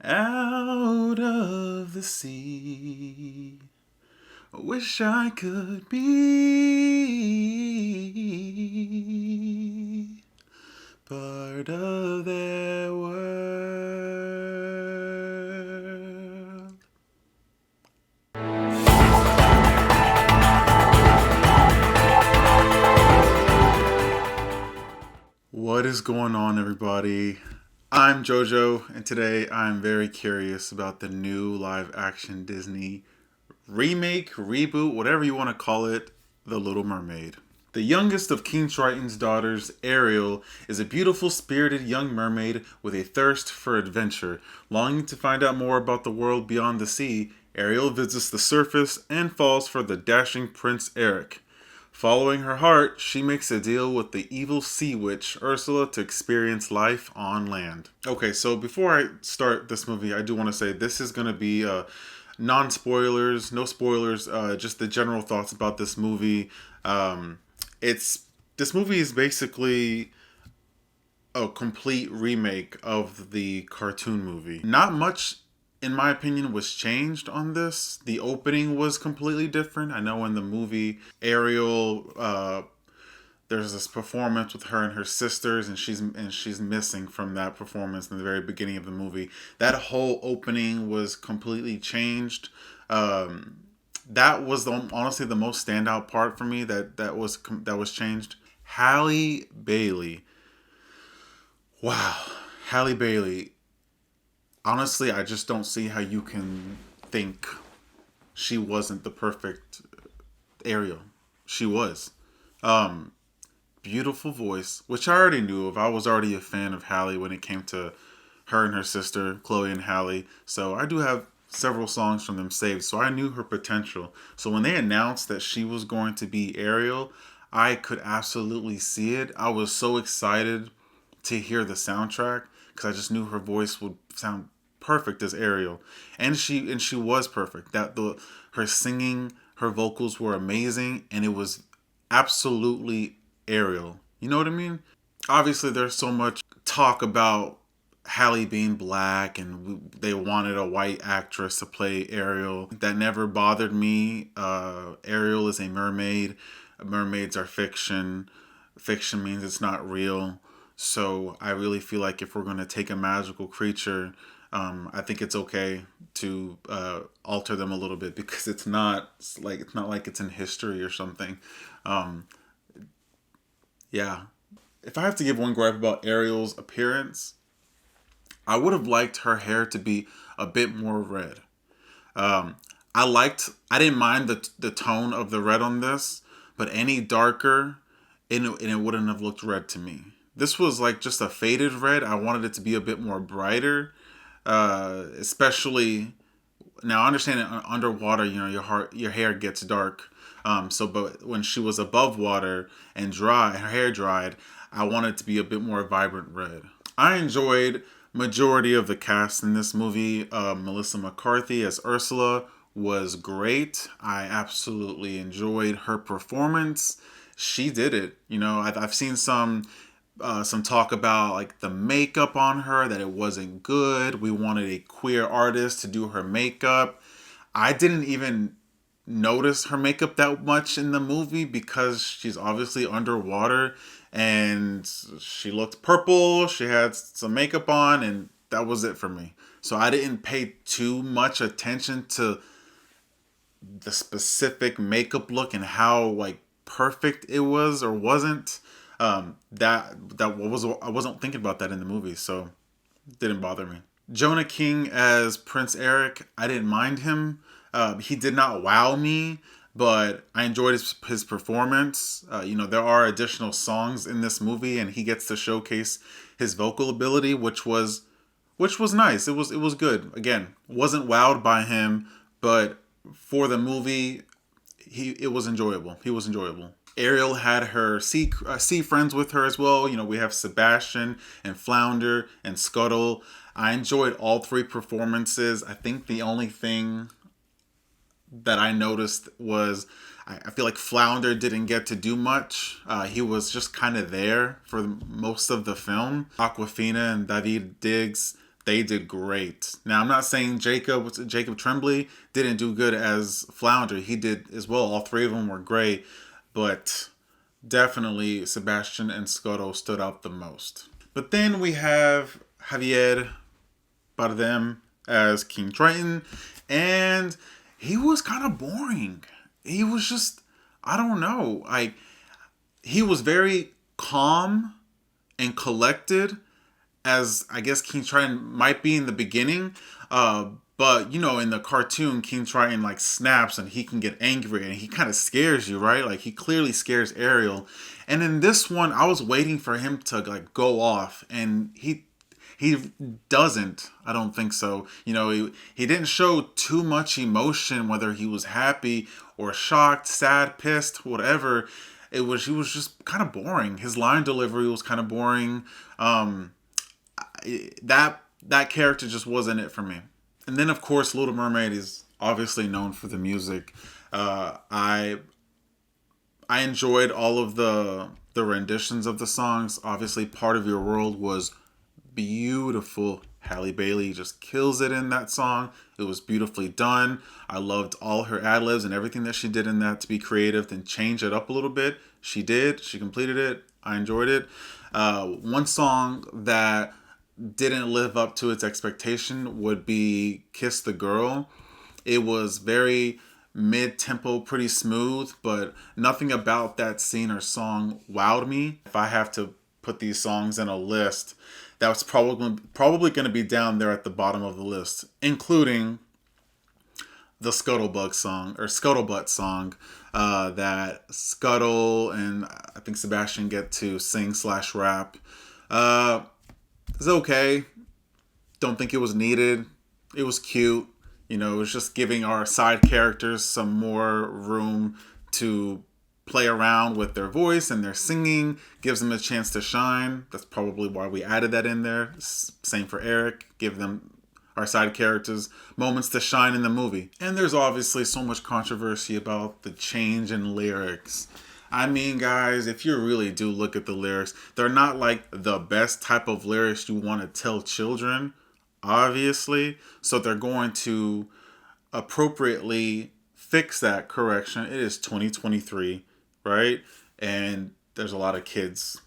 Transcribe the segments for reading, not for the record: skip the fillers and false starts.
out of the sea. Wish I could be part of their world. What is going on, everybody? I'm JoJo, and today I'm very curious about the new live action Disney remake, reboot, whatever you want to call it, The Little Mermaid. The youngest of King Triton's daughters, Ariel, is a beautiful, spirited young mermaid with a thirst for adventure. Longing to find out more about the world beyond the sea, Ariel visits the surface and falls for the dashing Prince Eric. Following her heart, she makes a deal with the evil sea witch Ursula to experience life on land. Okay, so before I start this movie, I do want to say this is going to be non-spoilers, no spoilers, just the general thoughts about this movie. This movie is basically a complete remake of the cartoon movie. Not much, in my opinion, was changed on this. The opening was completely different. I know in the movie, Ariel, there's this performance with her and her sisters, and she's missing from that performance in the very beginning of the movie. That whole opening was completely changed. That was honestly the most standout part for me. That was changed. Halle Bailey. Wow, Halle Bailey. Honestly, I just don't see how you can think she wasn't the perfect Ariel. She was. Beautiful voice, which I already knew of. I was already a fan of Hallie when it came to her and her sister, Chloe and Hallie. So I do have several songs from them saved. So I knew her potential. So when they announced that she was going to be Ariel, I could absolutely see it. I was so excited to hear the soundtrack because I just knew her voice would sound perfect as Ariel, and she was perfect. Her singing, her vocals were amazing, and it was absolutely Ariel. You know what I mean? Obviously, there's so much talk about Hallie being black, and they wanted a white actress to play Ariel. That never bothered me. Ariel is a mermaid. Mermaids are fiction. Fiction means it's not real. So I really feel like if we're going to take a magical creature, I think it's okay to alter them a little bit because it's not like it's in history or something. Yeah. If I have to give one gripe about Ariel's appearance, I would have liked her hair to be a bit more red. I didn't mind the tone of the red on this, but any darker, and it wouldn't have looked red to me. This was like just a faded red. I wanted it to be a bit more brighter, especially now. I understand it underwater. You know, your hair gets dark. But when she was above water and dry, her hair dried, I wanted it to be a bit more vibrant red. I enjoyed majority of the cast in this movie. Melissa McCarthy as Ursula was great. I absolutely enjoyed her performance. She did it. You know, I've seen some talk about like the makeup on her, that it wasn't good. We wanted a queer artist to do her makeup. I didn't even notice her makeup that much in the movie because she's obviously underwater and she looked purple. She had some makeup on, and that was it for me. So I didn't pay too much attention to the specific makeup look and how like perfect it was or wasn't. I wasn't thinking about that in the movie, so it didn't bother me. Jonah King as Prince Eric, I didn't mind him. He did not wow me, but I enjoyed his performance. There are additional songs in this movie, and he gets to showcase his vocal ability, which was nice. It was good. Again, wasn't wowed by him, but for the movie, it was enjoyable. He was enjoyable. Ariel had her sea friends with her as well. You know, we have Sebastian and Flounder and Scuttle. I enjoyed all three performances. I think the only thing that I noticed was I feel like Flounder didn't get to do much. He was just kind of there for most of the film. Aquafina and David Diggs They did great. Now I'm not saying Jacob Tremblay didn't do good as Flounder. He did as well. All three of them were great, but definitely Sebastian and Scotto stood out the most. But then we have Javier Bardem as King Triton, and he was kind of boring. He was just, I don't know, like he was very calm and collected, as I guess King Triton might be in the beginning. But you know, in the cartoon, King Triton like snaps and he can get angry and he kind of scares you, right? Like he clearly scares Ariel. And in this one, I was waiting for him to like go off, and he doesn't. I don't think so. You know, he didn't show too much emotion, whether he was happy or shocked, sad, pissed, whatever. He was just kind of boring. His line delivery was kind of boring. That character just wasn't it for me. And then of course Little Mermaid is obviously known for the music. I enjoyed all of the renditions of the songs. Obviously, Part of Your World was beautiful. Halle Bailey just kills it in that song. It was beautifully done. I loved all her ad-libs and everything that she did in that to be creative and change it up a little bit. She did. She completed it. I enjoyed it. One song that didn't live up to its expectation would be Kiss the Girl. It was very mid-tempo, pretty smooth, but nothing about that scene or song wowed me. If I have to put these songs in a list, that was probably going to be down there at the bottom of the list, including the Scuttlebutt song that Scuttle and I think Sebastian get to sing/rap. It's okay. Don't think it was needed. It was cute. You know, it was just giving our side characters some more room to play around with their voice and their singing. Gives them a chance to shine. That's probably why we added that in there. Same for Eric. Give them, our side characters, moments to shine in the movie. And there's obviously so much controversy about the change in lyrics. I mean, guys, if you really do look at the lyrics, they're not like the best type of lyrics you want to tell children, obviously. So they're going to appropriately fix that correction. It is 2023, right? And there's a lot of kids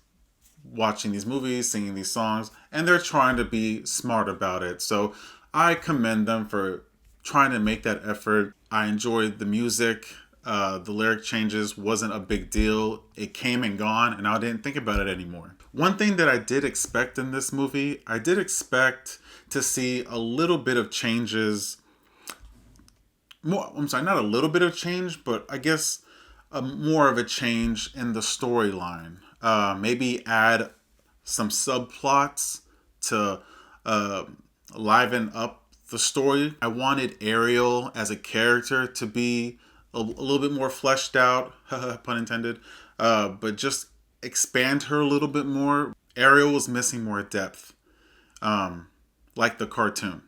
watching these movies, singing these songs, and they're trying to be smart about it. So I commend them for trying to make that effort. I enjoyed the music. The lyric changes wasn't a big deal. It came and gone, and I didn't think about it anymore. One thing that I did expect in this movie, I did expect to see a little bit of changes. Not a little bit of change, but I guess more of a change in the storyline. Maybe add some subplots to liven up the story. I wanted Ariel as a character to be a little bit more fleshed out, pun intended, but just expand her a little bit more. Ariel was missing more depth, like the cartoon.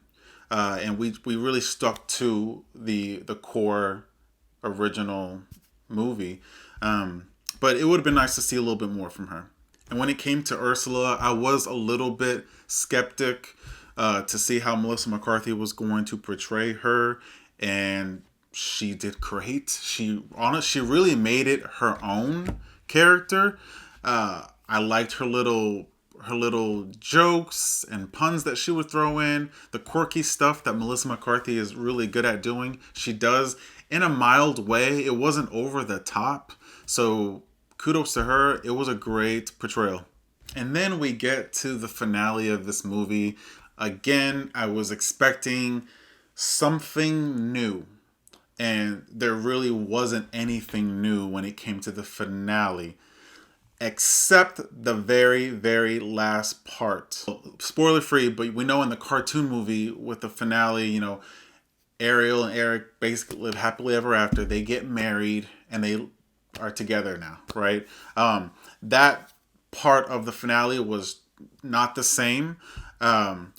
And we really stuck to the core original movie. But it would have been nice to see a little bit more from her. And when it came to Ursula, I was a little bit skeptic to see how Melissa McCarthy was going to portray her. And she did great. She really made it her own character. I liked her little jokes and puns that she would throw in. The quirky stuff that Melissa McCarthy is really good at doing, she does in a mild way. It wasn't over the top. So kudos to her. It was a great portrayal. And then we get to the finale of this movie. Again, I was expecting something new. And there really wasn't anything new when it came to the finale, except the very, very last part. Spoiler free, but we know in the cartoon movie with the finale, you know, Ariel and Eric basically live happily ever after. They get married and they are together now, right? That part of the finale was not the same,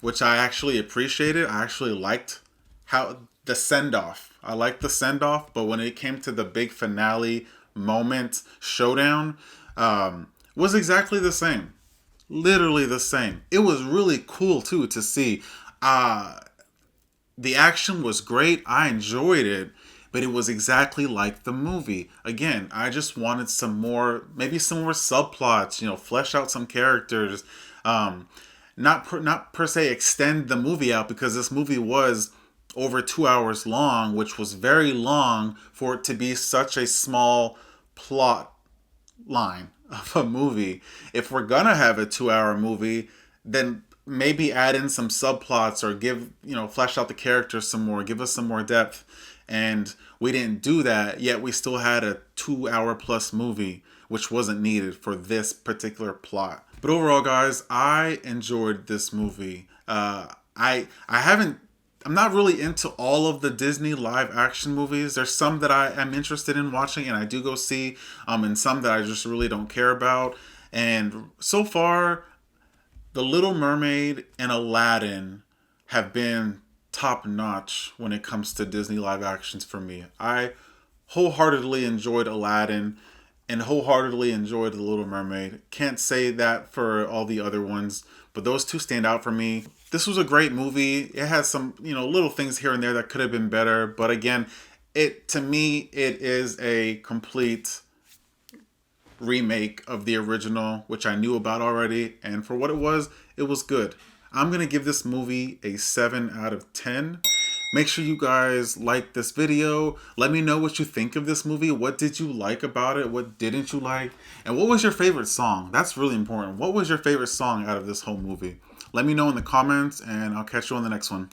which I actually appreciated. I actually liked how the send-off. I liked the send-off, but when it came to the big finale moment, showdown, was exactly the same. Literally the same. It was really cool, too, to see. Uh, the action was great. I enjoyed it, but it was exactly like the movie. Again, I just wanted some more, maybe some more subplots. Flesh out some characters. Um, not per se extend the movie out, because this movie was over 2 hours long, which was very long for it to be such a small plot line of a movie. If we're gonna have a 2 hour movie, then maybe add in some subplots, or give, flesh out the characters some more, give us some more depth. And we didn't do that, yet we still had a 2 hour plus movie, which wasn't needed for this particular plot. But overall, guys, I enjoyed this movie. I haven't I'm not really into all of the Disney live action movies. There's some that I am interested in watching and I do go see, and some that I just really don't care about. And so far, The Little Mermaid and Aladdin have been top notch when it comes to Disney live actions for me. I wholeheartedly enjoyed Aladdin and wholeheartedly enjoyed The Little Mermaid. Can't say that for all the other ones, but those two stand out for me. This was a great movie. It has some, little things here and there that could have been better, but again, to me it is a complete remake of the original, which I knew about already, and for what it was good. I'm going to give this movie a 7 out of 10. Make sure you guys like this video. Let me know what you think of this movie. What did you like about it? What didn't you like? And what was your favorite song? That's really important. What was your favorite song out of this whole movie? Let me know in the comments, and I'll catch you on the next one.